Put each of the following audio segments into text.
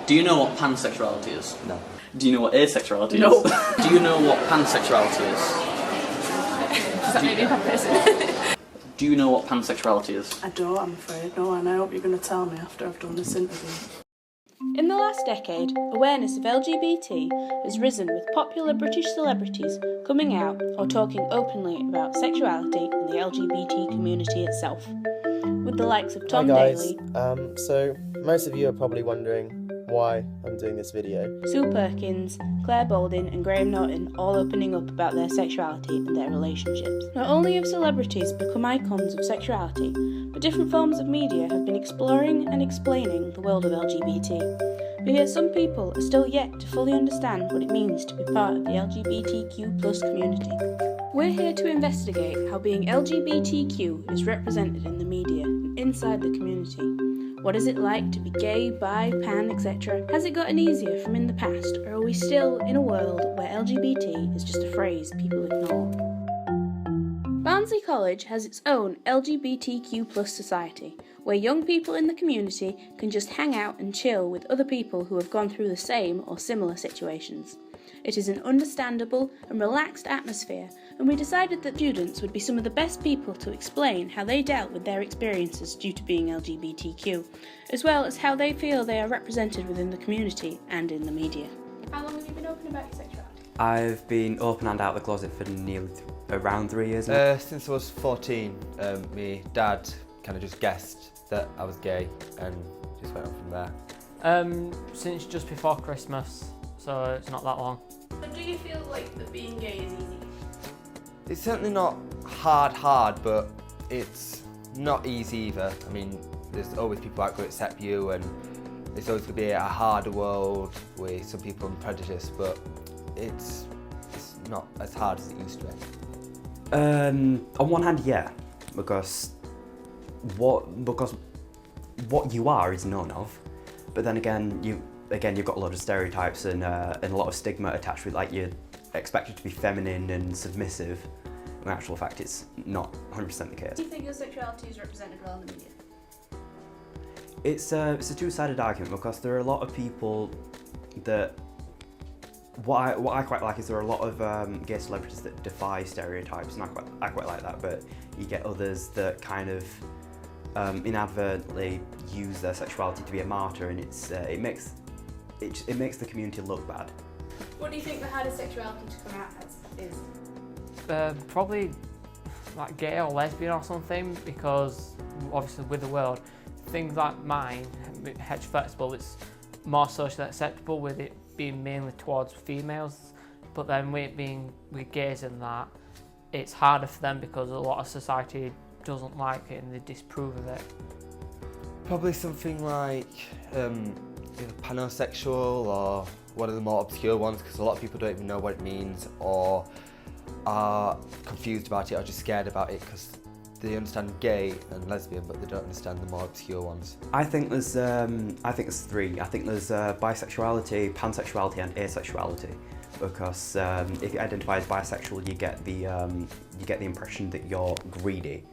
Do you know what pansexuality is? No. Do you know what asexuality No. is? Do you know what pansexuality is? Does that make me a bad person? Do you know what pansexuality is? I don't, I'm afraid. No, and I hope you're going to tell me after I've done this interview. In the last decade, awareness of LGBT has risen with popular British celebrities coming out or talking openly about sexuality and the LGBT community itself. With the likes of Tom Hi guys, Daley, so most of you are probably wondering why I'm doing this video. Sue Perkins, Claire Balding and Graham Norton all opening up about their sexuality and their relationships. Not only have celebrities become icons of sexuality, but different forms of media have been exploring and explaining the world of LGBT. But yet some people are still yet to fully understand what it means to be part of the LGBTQ+ community. We're here to investigate how being LGBTQ is represented in the media and inside the community. What is it like to be gay, bi, pan, etc.? Has it gotten easier from in the past, or are we still in a world where LGBT is just a phrase people ignore? Barnsley College has its own LGBTQ+ society, where young people in the community can just hang out and chill with other people who have gone through the same or similar situations. It is an understandable and relaxed atmosphere, and we decided that students would be some of the best people to explain how they dealt with their experiences due to being LGBTQ, as well as how they feel they are represented within the community and in the media. How long have you been open about your sexuality? I've been open and out of the closet for nearly around 3 years now. Since I was 14, my dad kind of just guessed that I was gay and just went on from there. Since just before Christmas, so it's not that long. So do you feel like that being gay is easy? It's certainly not hard, but it's not easy either. I mean, there's always people out going to accept you, and it's always going to be a harder world with some people and prejudice, but it's not as hard as it used to be. On one hand, yeah, because what you are is known of, but then again you've got a lot of stereotypes and a lot of stigma attached with, like, you're expected to be feminine and submissive. In actual fact, it's not 100% the case. Do you think your sexuality is represented well in the media? It's a two-sided argument, because there are a lot of people that what I quite like is there are a lot of gay celebrities that defy stereotypes, and I quite like that. But you get others that kind of inadvertently use their sexuality to be a martyr, and it makes the community look bad. What do you think the hardest sexuality to come out as is? Probably like gay or lesbian or something, because obviously with the world, things like mine, heterosexual, it's more socially acceptable with it being mainly towards females, but then with gays and that, it's harder for them because a lot of society doesn't like it and they disapprove of it. Probably something like either pansexual or one of the more obscure ones, because a lot of people don't even know what it means or are confused about it or just scared about it because they understand gay and lesbian, but they don't understand the more obscure ones. I think there's three. I think there's bisexuality, pansexuality, and asexuality. Because if you identify as bisexual, you get the impression that you're greedy,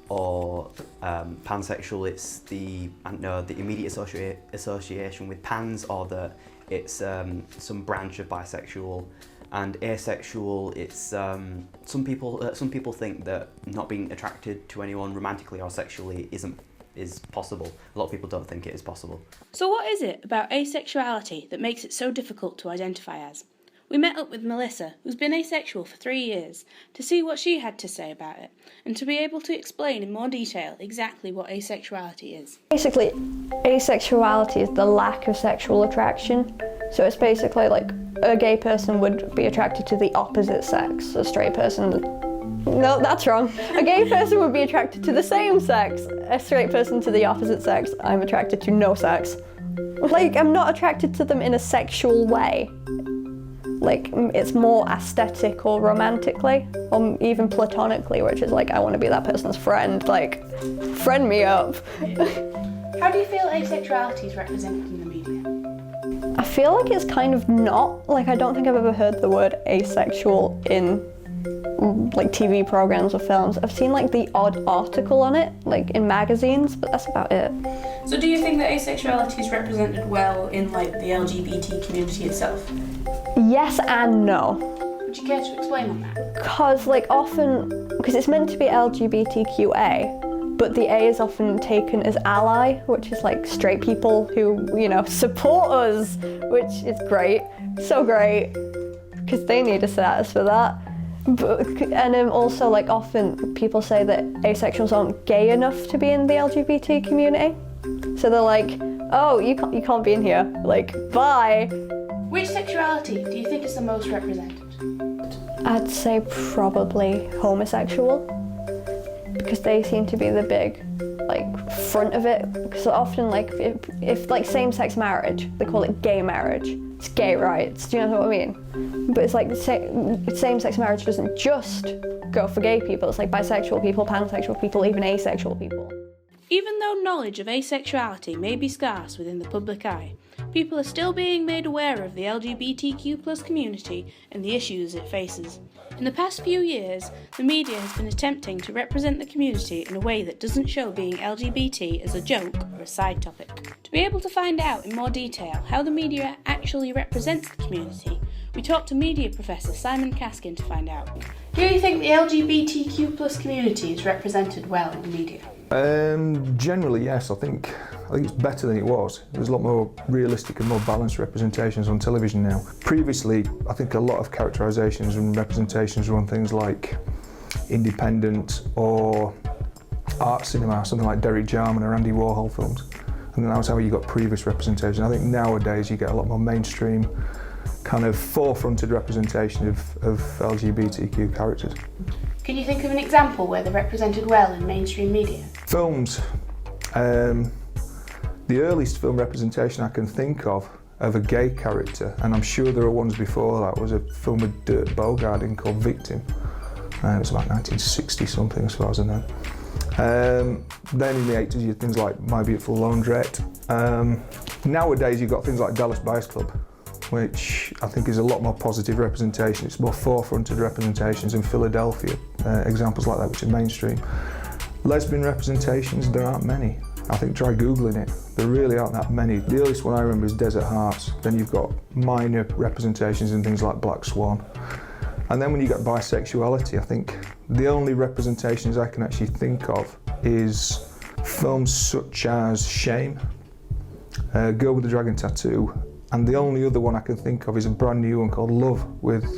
or pansexual, it's the immediate association with pans, or that it's some branch of bisexual. And asexual, it's some people think that not being attracted to anyone romantically or sexually is possible. A lot of people don't think it is possible. So what is it about asexuality that makes it so difficult to identify as? We met up with Melissa, who's been asexual for 3 years, to see what she had to say about it, and to be able to explain in more detail exactly what asexuality is. Basically, asexuality is the lack of sexual attraction. So it's basically like a gay person would be attracted to the opposite sex. A straight person, no, that's wrong. A gay person would be attracted to the same sex. A straight person to the opposite sex. I'm attracted to no sex. Like, I'm not attracted to them in a sexual way. Like, it's more aesthetic or romantically, or even platonically, which is like, I want to be that person's friend, like, friend me up. How do you feel asexuality is represented in the media? I feel like it's kind of not. Like, I don't think I've ever heard the word asexual in like TV programs or films. I've seen like the odd article on it, like in magazines, but that's about it. So do you think that asexuality is represented well in like the LGBT community itself? Yes and no. Would you care to explain on that? Because like often, because it's meant to be LGBTQA, but the A is often taken as ally, which is like straight people who, you know, support us, which is great, so great, because they need a status for that. But, and also like often people say that asexuals aren't gay enough to be in the LGBT community. So they're like, oh, you can't be in here, like, bye. Which sexuality do you think is the most represented? I'd say probably homosexual, because they seem to be the big, like, front of it. Because often, like, if like same-sex marriage, they call it gay marriage. It's gay rights, do you know what I mean? But it's like same-sex marriage doesn't just go for gay people, it's like bisexual people, pansexual people, even asexual people. Even though knowledge of asexuality may be scarce within the public eye, people are still being made aware of the LGBTQ+ community and the issues it faces. In the past few years, the media has been attempting to represent the community in a way that doesn't show being LGBT as a joke or a side topic. To be able to find out in more detail how the media actually represents the community, we talked to media professor Simon Kaskin to find out. Do you think the LGBTQ+ community is represented well in the media? Generally, yes. I think it's better than it was. There's a lot more realistic and more balanced representations on television now. Previously, I think a lot of characterisations and representations were on things like independent or art cinema, something like Derek Jarman or Andy Warhol films. And that was how you got previous representation. I think nowadays you get a lot more mainstream, kind of forefronted representation of LGBTQ characters. Can you think of an example where they're represented well in mainstream media? Films. The earliest film representation I can think of a gay character, and I'm sure there are ones before that, was a film with Dirk Bogarde in called Victim. It was about 1960 something as far as I know. Then in the 80s you had things like My Beautiful Laundrette. Nowadays you've got things like Dallas Buyers Club, which I think is a lot more positive representation. It's more forefronted representations in Philadelphia, examples like that which are mainstream. Lesbian representations, there aren't many. I think try Googling it, there really aren't that many. The earliest one I remember is Desert Hearts. Then you've got minor representations in things like Black Swan. And then when you get bisexuality, I think the only representations I can actually think of is films such as Shame, Girl with the Dragon Tattoo, and the only other one I can think of is a brand new one called Love with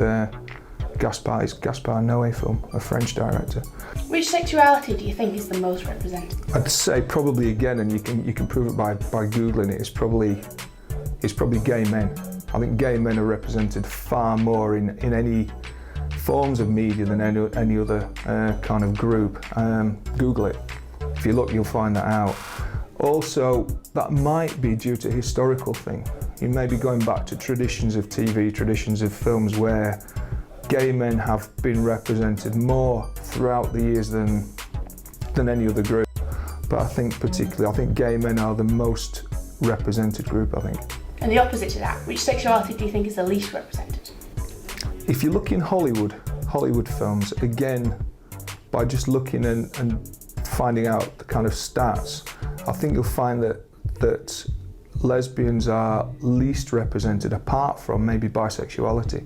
Gaspar Noé film, a French director. Which sexuality do you think is the most represented? I'd say probably again, and you can prove it by Googling it, it's probably gay men. I think gay men are represented far more in any forms of media than any other kind of group. Google it. If you look, you'll find that out. Also, that might be due to a historical thing. You may be going back to traditions of TV, traditions of films where gay men have been represented more throughout the years than any other group. But I think gay men are the most represented group, I think. And the opposite to that, which sexuality do you think is the least represented? If you look in Hollywood films, again, by just looking and finding out the kind of stats, I think you'll find that lesbians are least represented apart from maybe bisexuality.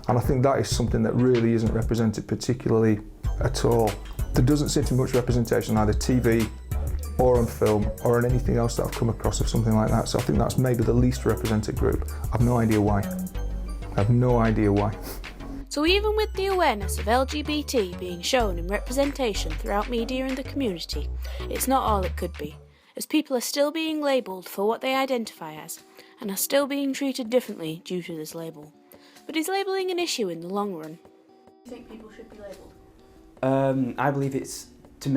And I think that is something that really isn't represented particularly at all. There doesn't seem to be much representation on either TV or on film or on anything else that I've come across of something like that. So I think that's maybe the least represented group. I've no idea why. So even with the awareness of LGBT being shown in representation throughout media and the community, it's not all it could be, as people are still being labelled for what they identify as, and are still being treated differently due to this label. But is labelling an issue in the long run? Do you think people should be labelled? I believe it's to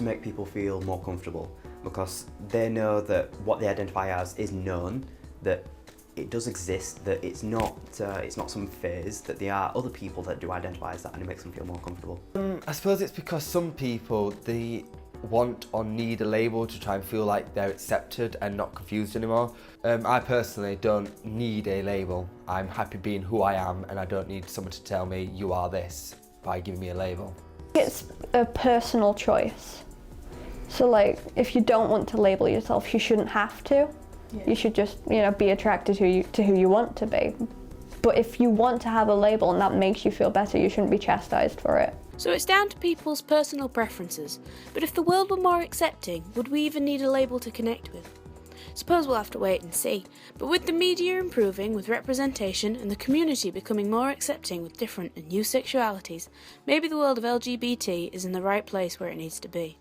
make people feel more comfortable, because they know that what they identify as is known, that it does exist, that it's not some phase, that there are other people that do identify as that, and it makes them feel more comfortable. I suppose it's because some people, they want or need a label to try and feel like they're accepted and not confused anymore. I personally don't need a label. I'm happy being who I am, and I don't need someone to tell me you are this by giving me a label. It's a personal choice. So like, if you don't want to label yourself, you shouldn't have to. Yeah. You should just, you know, be attracted to who you want to be. But if you want to have a label and that makes you feel better, you shouldn't be chastised for it. So it's down to people's personal preferences. But if the world were more accepting, would we even need a label to connect with? Suppose we'll have to wait and see. But with the media improving, with representation, and the community becoming more accepting with different and new sexualities, maybe the world of LGBT is in the right place where it needs to be.